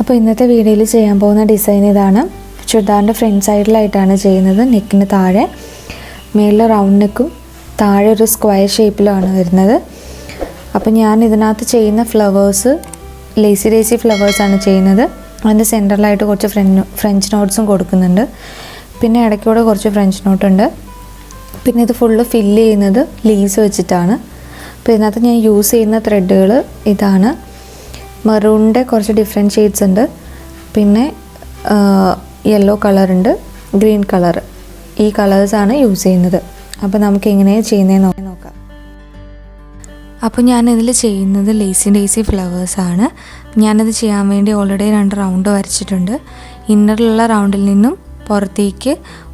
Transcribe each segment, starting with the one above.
അപ്പോൾ ഇന്നത്തെ വീഡിയോയിൽ ചെയ്യാൻ പോകുന്ന ഡിസൈൻ ഇതാണ്. ചുരിദാറിൻ്റെ ഫ്രണ്ട് സൈഡിലായിട്ടാണ് ചെയ്യുന്നത്. നെക്കിന് താഴെ മേളിൽ റൗണ്ട് നെക്കും താഴെ ഒരു സ്ക്വയർ ഷേപ്പിലാണ് വരുന്നത്. അപ്പോൾ ഞാൻ ഇതിനകത്ത് ചെയ്യുന്ന ഫ്ലവേഴ്സ് ലേസി ഫ്ലവേഴ്സാണ് ചെയ്യുന്നത്. അതിൻ്റെ സെൻറ്ററിലായിട്ട് കുറച്ച് ഫ്രഞ്ച് നോട്ട്സും കൊടുക്കുന്നുണ്ട്. പിന്നെ ഇടയ്ക്കൂടെ കുറച്ച് ഫ്രഞ്ച് നോട്ടുണ്ട്. പിന്നെ ഇത് ഫുള്ള് ഫില്ല് ചെയ്യുന്നത് ലീവ്സ് വെച്ചിട്ടാണ്. അപ്പോൾ ഇതിനകത്ത് ഞാൻ യൂസ് ചെയ്യുന്ന ത്രെഡുകൾ ഇതാണ്. മെറൂണിൻ്റെ കുറച്ച് ഡിഫറെൻറ്റ് ഷെയ്ഡ്സ് ഉണ്ട്. പിന്നെ യെല്ലോ കളറുണ്ട്, ഗ്രീൻ കളർ. ഈ കളേഴ്സാണ് യൂസ് ചെയ്യുന്നത്. അപ്പോൾ നമുക്ക് എങ്ങനെയാണ് ചെയ്യുന്നതെന്ന് നോക്കാം. അപ്പോൾ ഞാനിതിൽ ചെയ്യുന്നത് ലേസി ഫ്ലവേഴ്സാണ്. ഞാനത് ചെയ്യാൻ വേണ്ടി ഓൾറെഡി 2 റൗണ്ട് വരച്ചിട്ടുണ്ട്. ഇന്നറിലുള്ള റൗണ്ടിൽ നിന്നും പുറത്തേക്ക്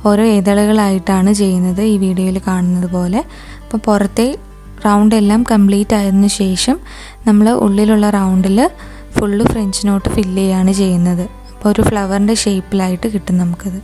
ഓരോ ഇതളുകളായിട്ടാണ് ചെയ്യുന്നത്, ഈ വീഡിയോയിൽ കാണുന്നത് പോലെ. അപ്പോൾ പുറത്തെ റൗണ്ട് എല്ലാം കംപ്ലീറ്റ് ആയതിനു ശേഷം നമ്മൾ ഉള്ളിലുള്ള റൗണ്ടിൽ ഫുള്ള് ഫ്രഞ്ച് നോട്ട് ഫില്ല് ചെയ്യാണ് ചെയ്യുന്നത്. അപ്പോൾ ഒരു ഫ്ലവറിൻ്റെ ഷേപ്പിലായിട്ട് കിട്ടും നമുക്കത്.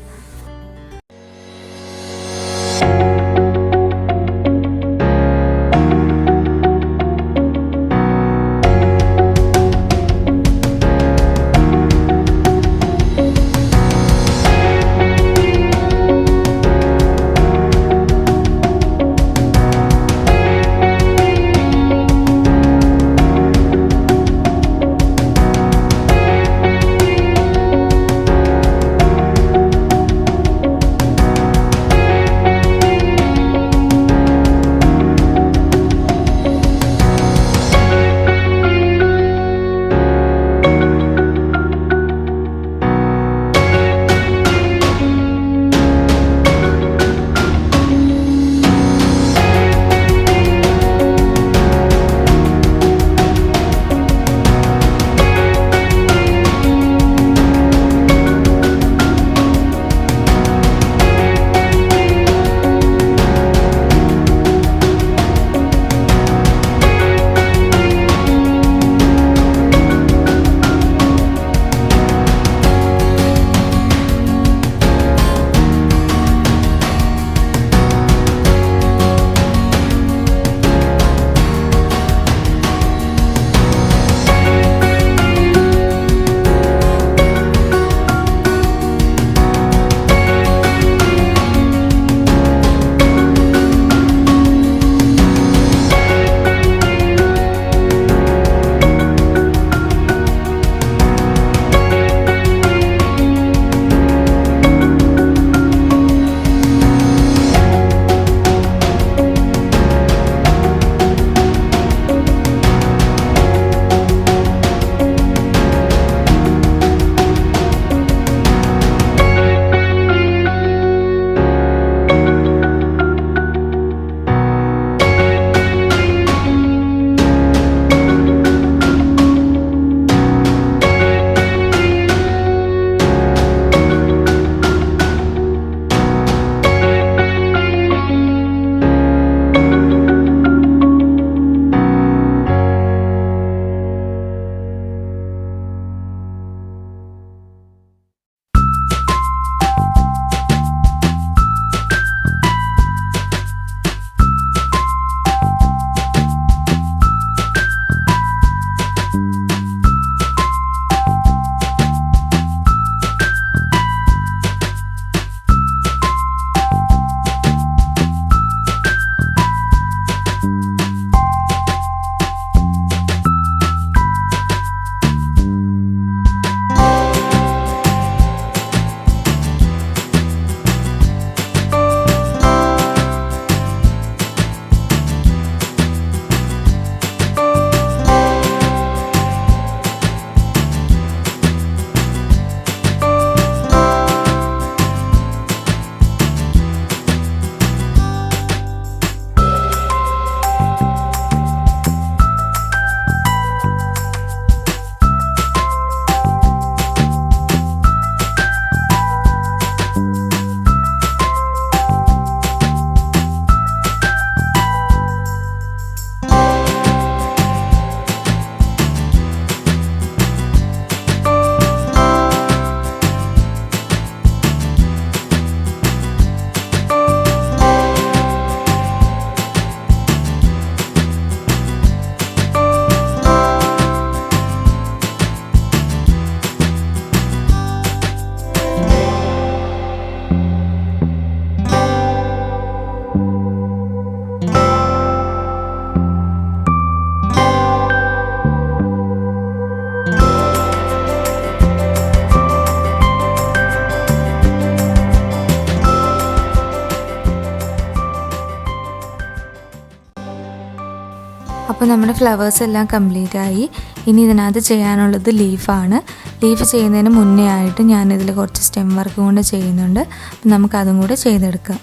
അപ്പോൾ നമ്മുടെ ഫ്ലവേഴ്സ് എല്ലാം കംപ്ലീറ്റ് ആയി. ഇനി ഇതിനകത്ത് ചെയ്യാനുള്ളത് ലീഫാണ്. ലീഫ് ചെയ്യുന്നതിന് മുന്നേ ആയിട്ട് ഞാനിതിൽ കുറച്ച് സ്റ്റെം വർക്ക് കൊണ്ട് ചെയ്യുന്നുണ്ട്. അപ്പം നമുക്കതും കൂടെ ചെയ്തെടുക്കാം.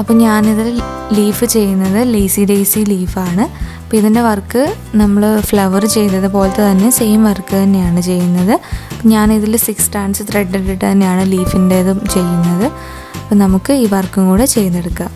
അപ്പോൾ ഞാനിതിൽ ലീഫ് ചെയ്യുന്നത് ലേസി ഡേസി ലീഫാണ്. അപ്പോൾ ഇതിൻ്റെ വർക്ക് നമ്മൾ ഫ്ലവർ ചെയ്തതുപോലത്തെ തന്നെ സെയിം വർക്ക് തന്നെയാണ് ചെയ്യുന്നത്. ഞാനിതിൽ 6 strands ത്രെഡ് ഇട്ടിട്ട് തന്നെയാണ് ലീഫിൻ്റേതും ചെയ്യുന്നത്. അപ്പോൾ നമുക്ക് ഈ വർക്കും കൂടെ ചെയ്തെടുക്കാം.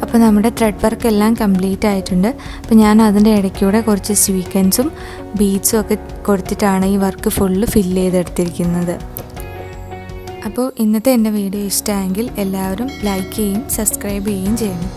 അപ്പോൾ നമ്മുടെ ത്രെഡ് വർക്ക് എല്ലാം കംപ്ലീറ്റ് ആയിട്ടുണ്ട്. അപ്പോൾ ഞാൻ അതിൻ്റെ ഇടയ്ക്കൂടെ കുറച്ച് സ്വീക്വൻസും ബീഡ്സും ഒക്കെ കൊടുത്തിട്ടാണ് ഈ വർക്ക് ഫുള്ള് ഫില്ല് ചെയ്തെടുത്തിരിക്കുന്നത്. അപ്പോൾ ഇന്നത്തെ എൻ്റെ വീഡിയോ ഇഷ്ടമായെങ്കിൽ എല്ലാവരും ലൈക്ക് ചെയ്യുകയും സബ്സ്ക്രൈബ് ചെയ്യുകയും ചെയ്യണം.